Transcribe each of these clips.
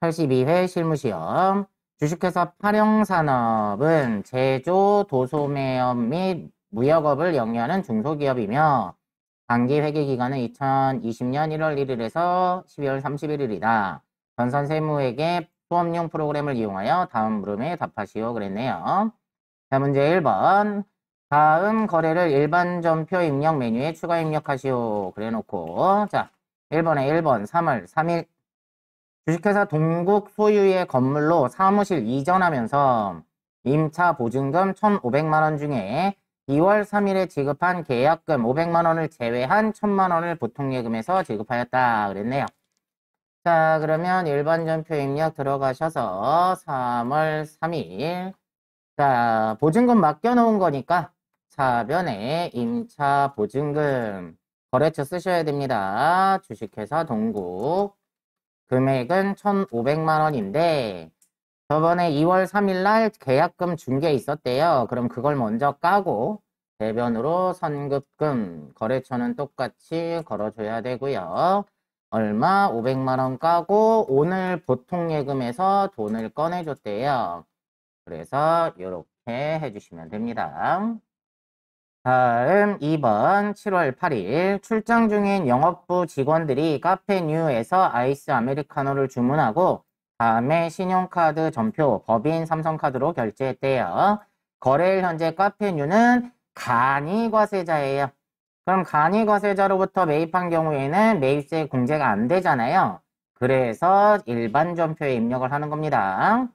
82회 실무시험. 주식회사 파령산업은 제조, 도소매업 및 무역업을 영위하는 중소기업이며 단기 회계기간은 2020년 1월 1일에서 12월 31일이다. 전산세무회계 수업용 프로그램을 이용하여 다음 물음에 답하시오 그랬네요. 자, 문제 1번. 다음 거래를 일반 전표 입력 메뉴에 추가 입력하시오 그래놓고, 자, 1번에 1번 3월 3일 주식회사 동국 소유의 건물로 사무실 이전하면서 임차 보증금 1,500만 원 중에 2월 3일에 지급한 계약금 500만 원을 제외한 1,000만 원을 보통예금에서 지급하였다 그랬네요. 자, 그러면 일반 전표 입력 들어가셔서 3월 3일. 자, 보증금 맡겨놓은 거니까 차변에 임차 보증금 거래처 쓰셔야 됩니다. 주식회사 동국. 금액은 1,500만 원인데 저번에 2월 3일 날 계약금 준 게 있었대요. 그럼 그걸 먼저 까고 대변으로 선급금 거래처는 똑같이 걸어줘야 되고요. 얼마? 500만 원 까고 오늘 보통예금에서 돈을 꺼내줬대요. 그래서 이렇게 해주시면 됩니다. 다음 2번 7월 8일 출장 중인 영업부 직원들이 카페뉴에서 아이스 아메리카노를 주문하고 다음에 신용카드 전표 법인 삼성카드로 결제했대요. 거래일 현재 카페뉴는 간이과세자예요. 그럼 간이과세자로부터 매입한 경우에는 매입세 공제가 안 되잖아요. 그래서 일반 전표에 입력을 하는 겁니다.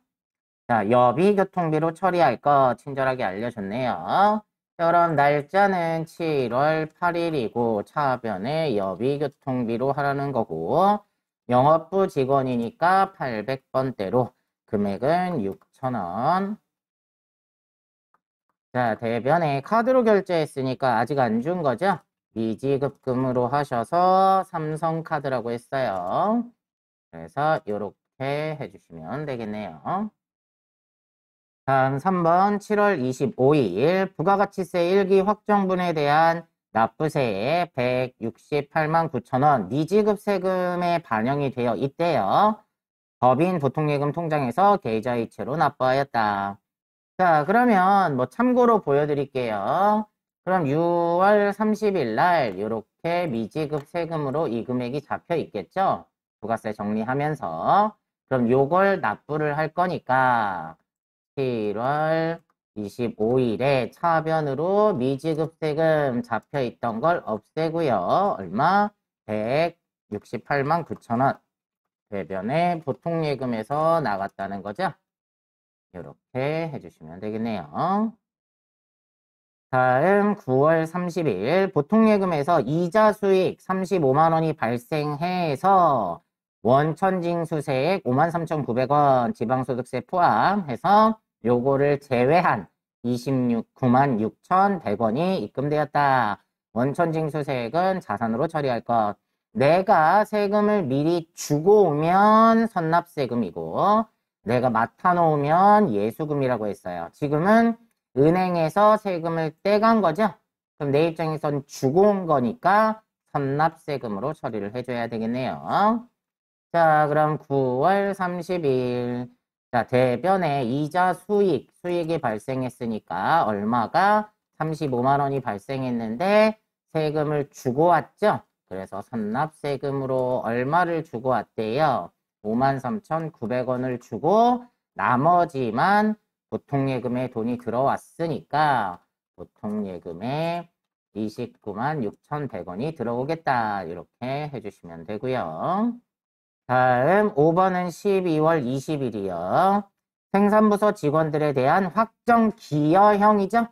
자, 여비교통비로 처리할 거 친절하게 알려줬네요. 그럼 날짜는 7월 8일이고 차변에 여비교통비로 하라는 거고 영업부 직원이니까 800번대로 금액은 6,000원. 자, 대변에 카드로 결제했으니까 아직 안 준 거죠? 미지급금으로 하셔서 삼성카드라고 했어요. 그래서 이렇게 해주시면 되겠네요. 다음 3번 7월 25일 부가가치세 1기 확정분에 대한 납부세에 168만 9천 원 미지급 세금에 반영이 되어 있대요. 법인 보통예금 통장에서 계좌이체로 납부하였다. 자, 그러면 뭐 참고로 보여드릴게요. 그럼 6월 30일 날 이렇게 미지급 세금으로 이 금액이 잡혀 있겠죠? 부가세 정리하면서. 그럼 요걸 납부를 할 거니까 7월 25일에 차변으로 미지급 세금 잡혀 있던 걸 없애고요. 얼마? 168만 9천 원. 대변에 보통예금에서 나갔다는 거죠. 이렇게 해주시면 되겠네요. 다음 9월 30일 보통예금에서 이자 수익 35만 원이 발생해서 원천징수세액 53,900원 지방소득세 포함해서 요거를 제외한 29만 6,100원이 입금되었다. 원천징수세액은 자산으로 처리할 것. 내가 세금을 미리 주고 오면 선납세금이고 내가 맡아놓으면 예수금이라고 했어요. 지금은 은행에서 세금을 떼간 거죠? 그럼 내 입장에선 주고 온 거니까 선납세금으로 처리를 해줘야 되겠네요. 자, 그럼 9월 30일. 자, 대변에 이자 수익이 발생했으니까 얼마가 35만 원이 발생했는데 세금을 주고 왔죠? 그래서 선납세금으로 얼마를 주고 왔대요? 53,900원을 주고 나머지만 보통예금에 돈이 들어왔으니까 보통예금에 29만 6,100원이 들어오겠다. 이렇게 해주시면 되고요. 다음 5번은 12월 20일이요. 생산부서 직원들에 대한 확정기여형이죠.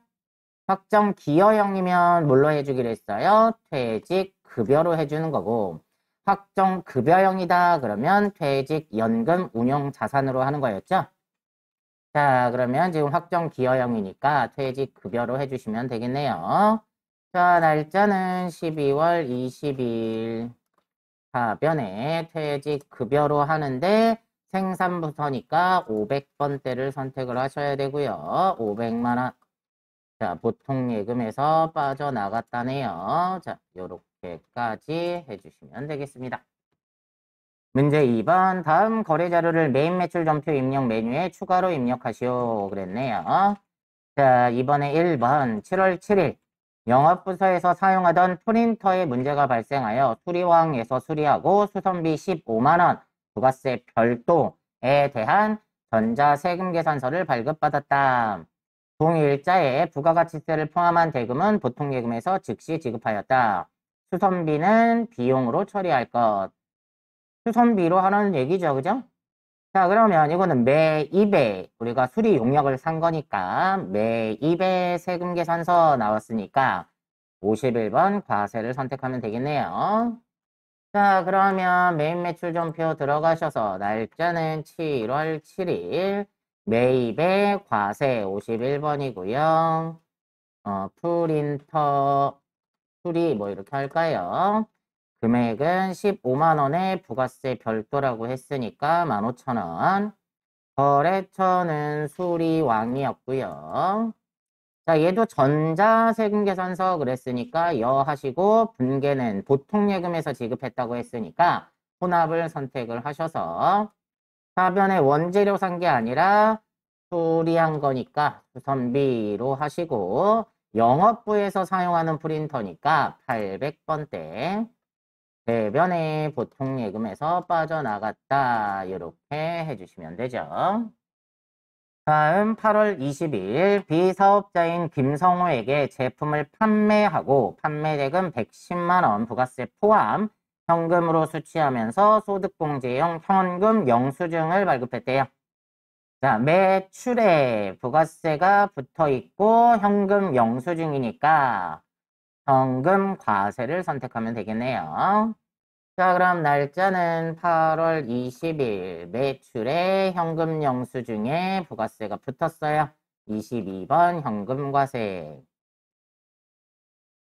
확정기여형이면 뭘로 해주기로 했어요? 퇴직급여로 해주는 거고 확정급여형이다 그러면 퇴직연금 운용자산으로 하는 거였죠. 자, 그러면 지금 확정기여형이니까 퇴직급여로 해주시면 되겠네요. 자, 날짜는 12월 20일. 사변에 퇴직급여로 하는데 생산부서니까 500번대를 선택을 하셔야 되고요. 500만 원. 자, 보통예금에서 빠져나갔다네요. 자, 요렇게까지 해주시면 되겠습니다. 문제 2번. 다음 거래 자료를 메인 매출 전표 입력 메뉴에 추가로 입력하시오. 그랬네요. 자, 이번에 1번. 7월 7일. 영업부서에서 사용하던 프린터에 문제가 발생하여 수리왕에서 수리하고 수선비 15만원 부가세 별도에 대한 전자세금 계산서를 발급받았다. 동일자에 부가가치세를 포함한 대금은 보통예금에서 즉시 지급하였다. 수선비는 비용으로 처리할 것. 수선비로 하는 얘기죠. 그죠? 자, 그러면 이거는 매입에 우리가 수리 용역을 산 거니까 매입에 세금 계산서 나왔으니까 51번 과세를 선택하면 되겠네요. 자, 그러면 메인 매출 전표 들어가셔서 날짜는 7월 7일 매입의 과세 51번이고요. 프린터 수리 뭐 이렇게 할까요? 금액은 15만원에 부가세 별도라고 했으니까 15,000원. 거래처는 수리왕이었고요. 자, 얘도 전자세금계산서 그랬으니까 여 하시고 분계는 보통예금에서 지급했다고 했으니까 혼합을 선택을 하셔서 사변에 원재료 산 게 아니라 수리한 거니까 수선비로 하시고 영업부에서 사용하는 프린터니까 800번대 대변에 보통예금에서 빠져나갔다 이렇게 해주시면 되죠. 다음 8월 20일 비사업자인 김성호에게 제품을 판매하고 판매대금 110만원 부가세 포함 현금으로 수취하면서 소득공제용 현금 영수증을 발급했대요. 자, 매출에 부가세가 붙어있고 현금 영수증이니까 현금 과세를 선택하면 되겠네요. 자, 그럼 날짜는 8월 20일 매출에 현금 영수증에 부가세가 붙었어요. 22번 현금과세.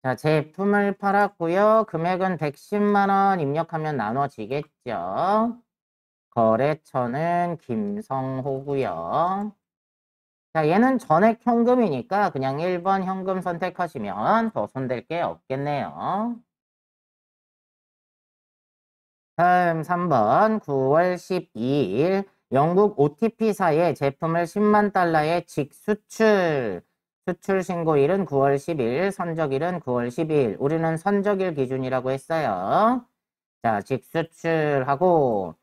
자, 제품을 팔았고요. 금액은 110만원 입력하면 나눠지겠죠. 거래처는 김성호고요. 자, 얘는 전액 현금이니까 그냥 1번 현금 선택하시면 더 손댈 게 없겠네요. 다음 3번 9월 12일 영국 OTP사에 제품을 10만 달러에 직수출 수출 신고일은 9월 10일, 선적일은 9월 12일. 우리는 선적일 기준이라고 했어요. 자, 직수출하고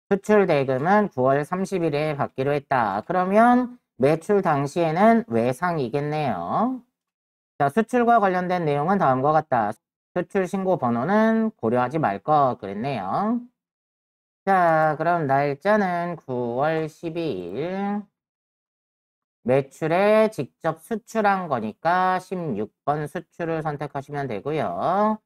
수출 대금은 9월 30일에 받기로 했다. 그러면 매출 당시에는 외상이겠네요. 자, 수출과 관련된 내용은 다음과 같다. 수출 신고 번호는 고려하지 말 것 그랬네요. 자, 그럼 날짜는 9월 12일. 매출에 직접 수출한 거니까 16번 수출을 선택하시면 되고요.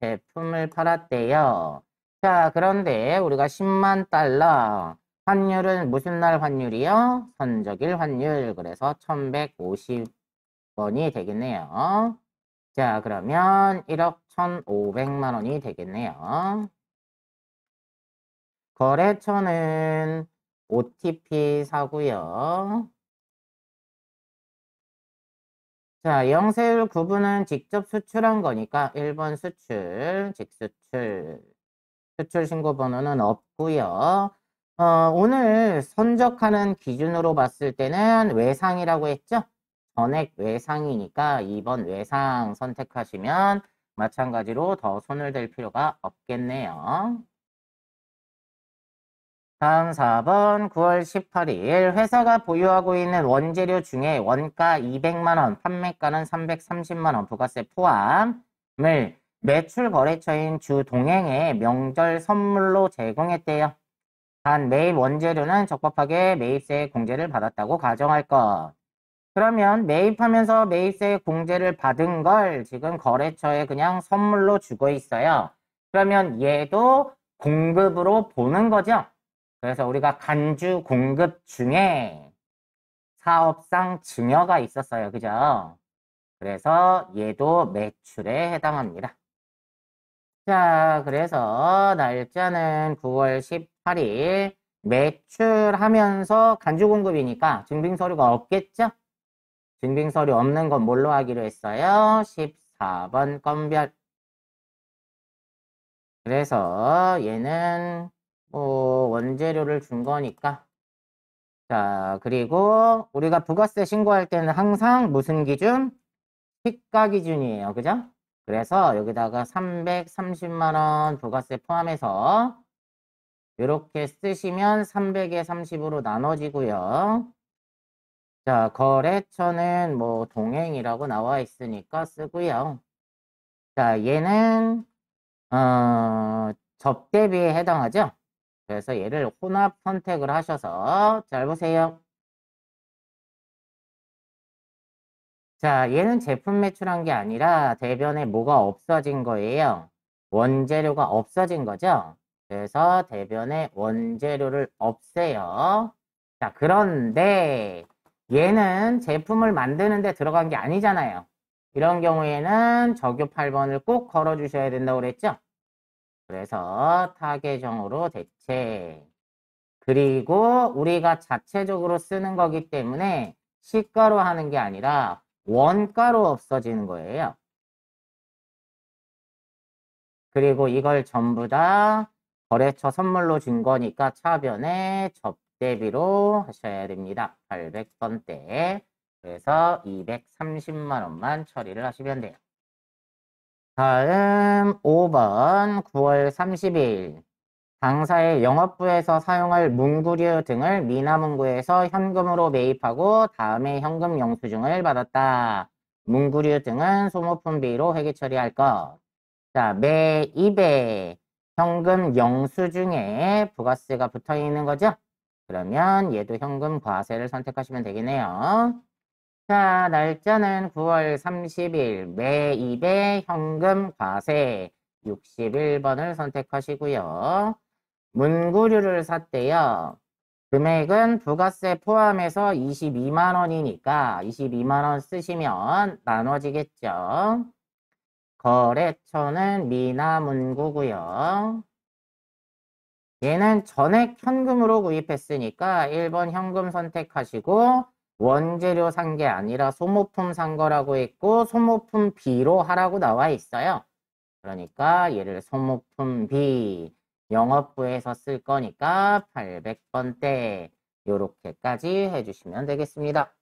제품을 팔았대요. 자, 그런데 우리가 10만 달러 환율은 무슨 날 환율이요? 선적일 환율. 그래서 1150원이 되겠네요. 자, 그러면 1억 1,500만 원이 되겠네요. 거래처는 OTP 사고요. 자, 영세율 구분은 직접 수출한 거니까 1번 수출, 직수출. 수출 신고 번호는 없고요. 오늘 선적하는 기준으로 봤을 때는 외상이라고 했죠? 전액 외상이니까 2번 외상 선택하시면 마찬가지로 더 손을 댈 필요가 없겠네요. 다음 4번 9월 18일 회사가 보유하고 있는 원재료 중에 원가 200만원, 판매가는 330만원 부가세 포함을 매출 거래처인 주 동행에 명절 선물로 제공했대요. 단 매입 원재료는 적법하게 매입세 공제를 받았다고 가정할 것. 그러면 매입하면서 매입세 공제를 받은 걸 지금 거래처에 그냥 선물로 주고 있어요. 그러면 얘도 공급으로 보는 거죠. 그래서 우리가 간주 공급 중에 사업상 증여가 있었어요. 그죠? 그래서 얘도 매출에 해당합니다. 자, 그래서 날짜는 9월 18일 매출하면서 간주 공급이니까 증빙서류가 없겠죠? 증빙서류 없는 건 뭘로 하기로 했어요? 14번 건별. 그래서 얘는 뭐 원재료를 준 거니까. 자, 그리고 우리가 부가세 신고할 때는 항상 무슨 기준? 시가 기준이에요. 그죠? 그래서 여기다가 330만 원 부가세 포함해서 이렇게 쓰시면 300에 30으로 나눠지고요. 자, 거래처는 뭐 동행이라고 나와 있으니까 쓰고요. 자, 얘는 접대비에 해당하죠? 그래서 얘를 혼합 선택을 하셔서 잘 보세요. 자, 얘는 제품 매출한 게 아니라 대변에 뭐가 없어진 거예요. 원재료가 없어진 거죠. 그래서 대변에 원재료를 없애요. 자, 그런데 얘는 제품을 만드는 데 들어간 게 아니잖아요. 이런 경우에는 적요 8번을 꼭 걸어 주셔야 된다고 그랬죠. 그래서 타계정으로 대체. 그리고 우리가 자체적으로 쓰는 거기 때문에 시가로 하는 게 아니라 원가로 없어지는 거예요. 그리고 이걸 전부 다 거래처 선물로 준 거니까 차변에 접대비로 하셔야 됩니다. 800번대. 그래서 230만 원만 처리를 하시면 돼요. 다음 5번 9월 30일 당사의 영업부에서 사용할 문구류 등을 미나문구에서 현금으로 매입하고 다음에 현금 영수증을 받았다. 문구류 등은 소모품비로 회계 처리할 것. 자, 매입에 현금 영수증에 부가세가 붙어 있는 거죠? 그러면 얘도 현금 과세를 선택하시면 되겠네요. 자, 날짜는 9월 30일 매입에 현금 과세 61번을 선택하시고요. 문구류를 샀대요. 금액은 부가세 포함해서 22만 원이니까 22만 원 쓰시면 나눠지겠죠. 거래처는 미나문구고요. 얘는 전액 현금으로 구입했으니까 1번 현금 선택하시고 원재료 산 게 아니라 소모품 산 거라고 했고 소모품 B로 하라고 나와 있어요. 그러니까 얘를 소모품 B 영업부에서 쓸 거니까 800번대 요렇게까지 해주시면 되겠습니다.